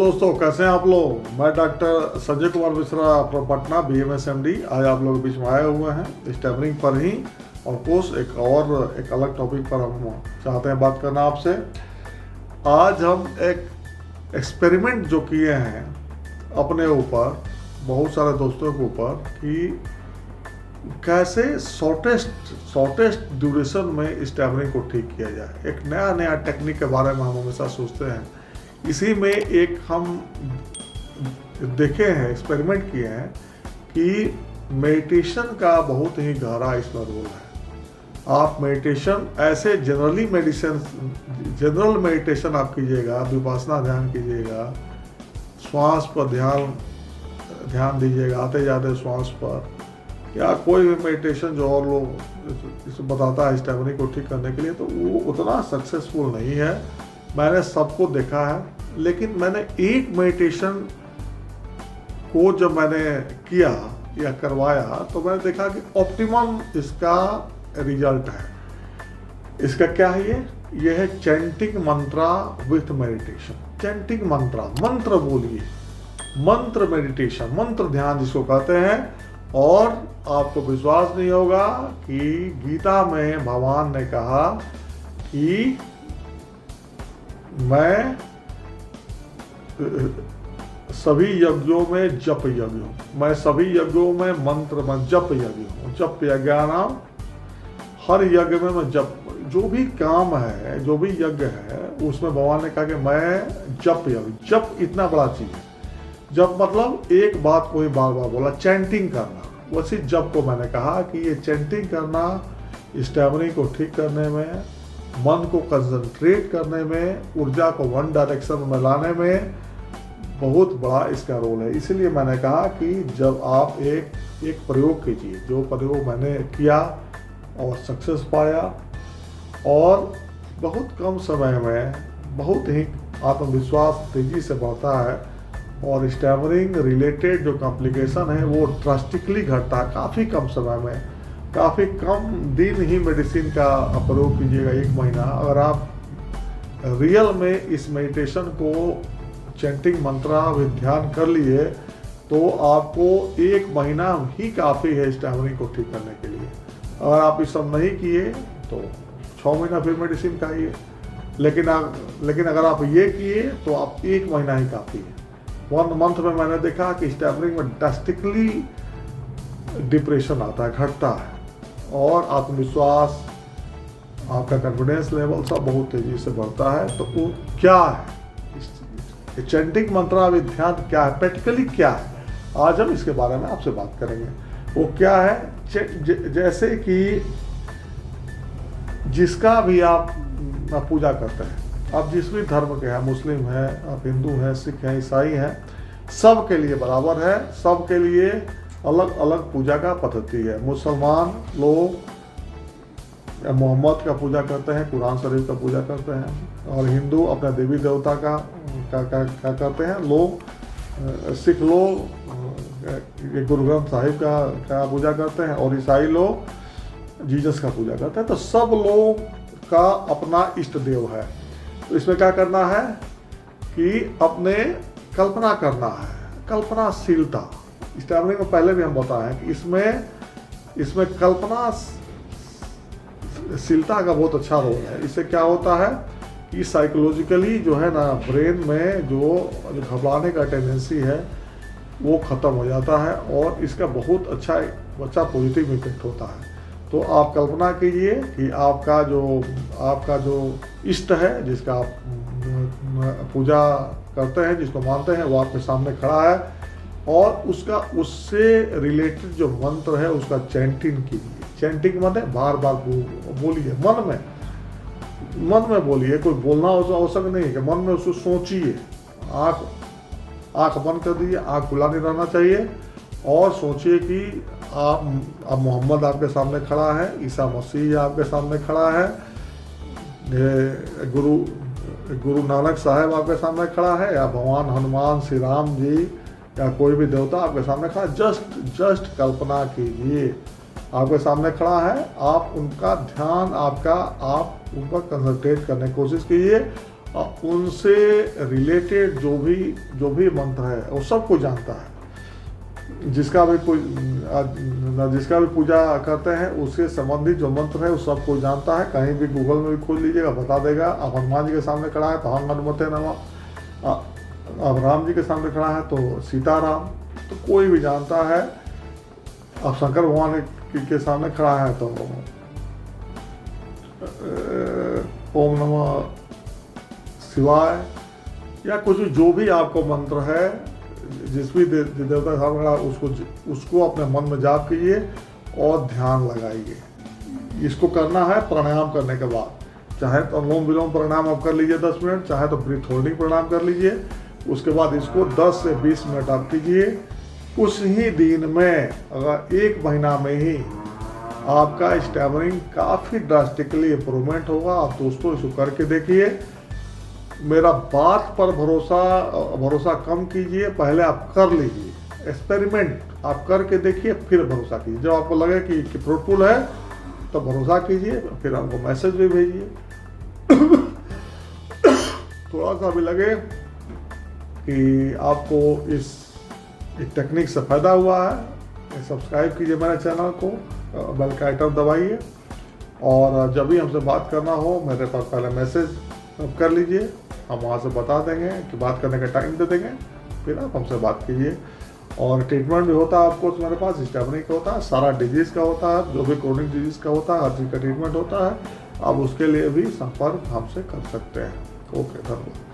दोस्तों, कैसे हैं आप लोग। मैं doctor Sanjay Kumar Mishra from Patna, BMS MD। आज आप लोगों के बीच में आए हुए हैं स्टैमरिंग पर ही। और कोर्स एक अलग टॉपिक पर हम चाहते हैं बात करना आपसे। आज हम एक एक्सपेरिमेंट जो किए हैं अपने ऊपर, बहुत सारे दोस्तों के ऊपर, कि कैसे शॉर्टेस्ट ड्यूरेशन में स्टैमरिंग को ठीक किया जाए। एक नया टेक्निक के बारे में हम हमेशा सोचते हैं। इसी में एक हम देखे हैं, एक्सपेरिमेंट किए हैं कि मेडिटेशन का बहुत ही गहरा इसमें रोल है। आप मेडिटेशन ऐसे जनरल मेडिटेशन आप कीजिएगा, विपश्यना ध्यान कीजिएगा, श्वास पर ध्यान दीजिएगा, आते जाते श्वास पर, या कोई भी मेडिटेशन जो और लोग इसको बताता है स्टैमरिंग को ठीक करने के लिए, तो वो उतना सक्सेसफुल नहीं है। मैंने सबको देखा है, लेकिन मैंने एक मेडिटेशन को जब मैंने किया या करवाया तो मैंने देखा कि ऑप्टिमम इसका रिजल्ट है। इसका क्या है? ये है chanting Mantra with meditation. Chanting मंत्र बोलिए, मंत्र मेडिटेशन, मंत्र ध्यान जिसको कहते हैं। और आपको विश्वास नहीं होगा कि गीता में भगवान ने कहा कि मैं सभी यज्ञों में जप यज्ञ हूँ, मैं सभी यज्ञों में मंत्र में जप यज्ञ हूँ, जप यज्ञानाम, हर यज्ञ में मैं जप, जो भी काम है, जो भी यज्ञ है, उसमें भगवान ने कहा कि मैं जप यज्ञ। जप इतना बड़ा चीज है। जप मतलब एक बात को ही बार बार बोला, चैंटिंग करना। वैसे जप को मैंने कहा कि ये चैंटिंग करना स्टैमरिंग को ठीक करने में, मन को कंसंट्रेट करने में, ऊर्जा को वन डायरेक्शन में लाने में बहुत बड़ा इसका रोल है। इसलिए मैंने कहा कि जब आप एक प्रयोग कीजिए, जो प्रयोग मैंने किया और सक्सेस पाया, और बहुत कम समय में बहुत ही आत्मविश्वास तेजी से बढ़ता है, और स्टैमरिंग रिलेटेड जो कॉम्प्लिकेशन है वो ड्रास्टिकली घटता है काफ़ी कम समय में। काफ़ी कम दिन ही मेडिसिन का प्रयोग कीजिएगा, 1 महीना। अगर आप रियल में इस मेडिटेशन को चैंटिंग मंत्रा विद ध्यान कर लिए तो आपको 1 महीना ही काफ़ी है स्टैमरिंग को ठीक करने के लिए। अगर आप इस सब नहीं किए तो 6 महीना फिर मेडिसिन खाइए, लेकिन अगर आप ये किए तो आप 1 महीना ही काफ़ी है। 1 मंथ में मैंने देखा कि स्टैमरिंग में ड्रास्टिकली डिप्रेशन आता है, घटता है, और आत्मविश्वास, आपका कॉन्फिडेंस लेवल सब बहुत तेजी से बढ़ता है। तो वो क्या है चैंटिंग मंत्रा विद ध्यान, क्या है प्रैक्टिकली, क्या है, आज हम इसके बारे में आपसे बात करेंगे। वो क्या है? जैसे कि जिसका भी आप पूजा करते हैं, आप जिस भी धर्म के हैं, मुस्लिम है, आप हिंदू हैं, सिख हैं, ईसाई हैं, सब के लिए बराबर है। सब के लिए अलग अलग पूजा का पद्धति है। मुसलमान लोग मोहम्मद का पूजा करते हैं, कुरान शरीफ का पूजा करते हैं, और हिंदू अपने देवी देवता का करते हैं। लोग सिख लोग गुरु ग्रंथ साहिब का पूजा करते हैं, और ईसाई लोग जीसस का पूजा करते हैं। तो सब लोग का अपना इष्ट देव है। तो इसमें क्या करना है कि अपने कल्पना करना है, कल्पनाशीलता। स्टैमरिंग में पहले भी हम बताए कि इसमें कल्पनाशीलता का बहुत अच्छा रोल है। इससे क्या होता है कि साइकोलॉजिकली जो है ना, ब्रेन में जो घबराने का टेंडेंसी है वो ख़त्म हो जाता है, और इसका बहुत अच्छा पॉजिटिव इफेक्ट होता है। तो आप कल्पना कीजिए कि आपका जो इष्ट है, जिसका आप पूजा करते हैं, जिसको मानते हैं, वो आपके सामने खड़ा है, और उससे रिलेटेड जो मंत्र है उसका चैंटिंग कीजिए। चैंटिंग मतलब बार बार बोलिए, मन में बोलिए। कोई बोलना आवश्यक नहीं है कि मन में उसको सोचिए। आँख बंद कर दीजिए, आँख खुला नहीं रहना चाहिए, और सोचिए कि अब मोहम्मद आपके सामने खड़ा है, ईसा मसीह आपके सामने खड़ा है, गुरु नानक साहब आपके सामने खड़ा है, या भगवान हनुमान, श्री राम जी, या कोई भी देवता आपके सामने खड़ा है। जस्ट कल्पना कीजिए आपके सामने खड़ा है, आप उनका ध्यान, आप उन पर कंसंट्रेट करने की कोशिश कीजिए, उनसे रिलेटेड जो भी मंत्र है वो सबको जानता है। जिसका भी पूजा करते हैं उससे संबंधित जो मंत्र है वो सबको जानता है। कहीं भी गूगल में भी खोल लीजिएगा, बता देगा। अब हनुमान जी के सामने खड़ा है तो हनुमते नमः, अब राम जी के सामने खड़ा है तो सीताराम, तो कोई भी जानता है। अब शंकर भगवान के सामने खड़ा है तो ओम नमः शिवाय, या कुछ जो भी आपको मंत्र है, जिस भी देवता सामने खड़ा उसको अपने मन में जाप कीजिए और ध्यान लगाइए। इसको करना है प्राणायाम करने के बाद। चाहे तो अनुलोम विलोम प्राणायाम आप कर लीजिए 10 मिनट, चाहे तो ब्रीथ होल्डिंग प्राणायाम कर लीजिए। उसके बाद इसको 10 से 20 मिनट आप कीजिए। उस ही दिन में अगर 1 महीना में ही आपका स्टैमरिंग काफ़ी ड्रास्टिकली इम्प्रूवमेंट होगा। आप दोस्तों इसको करके देखिए। मेरा बात पर भरोसा कम कीजिए, पहले आप कर लीजिए, एक्सपेरिमेंट आप करके देखिए, फिर भरोसा कीजिए। जब आपको लगे कि फ्रूटफुल है तो भरोसा कीजिए, फिर हमको मैसेज भी भेजिए। थोड़ा सा भी लगे कि आपको इस टेक्निक से फ़ायदा हुआ है, सब्सक्राइब कीजिए मेरे चैनल को, बेल का आइकन दबाइए, और जब भी हमसे बात करना हो मेरे पास पहले मैसेज कर लीजिए। हम वहाँ से बता देंगे कि बात करने का टाइम दे देंगे, फिर आप हमसे बात कीजिए। और ट्रीटमेंट भी होता है आपको मेरे पास, स्टैमरिंग का होता है, सारा डिजीज़ का होता है, जो भी क्रोनिक डिजीज़ का होता है, हर चीज़ का ट्रीटमेंट होता है। आप उसके लिए भी संपर्क हमसे कर सकते हैं। ओके, धन्यवाद।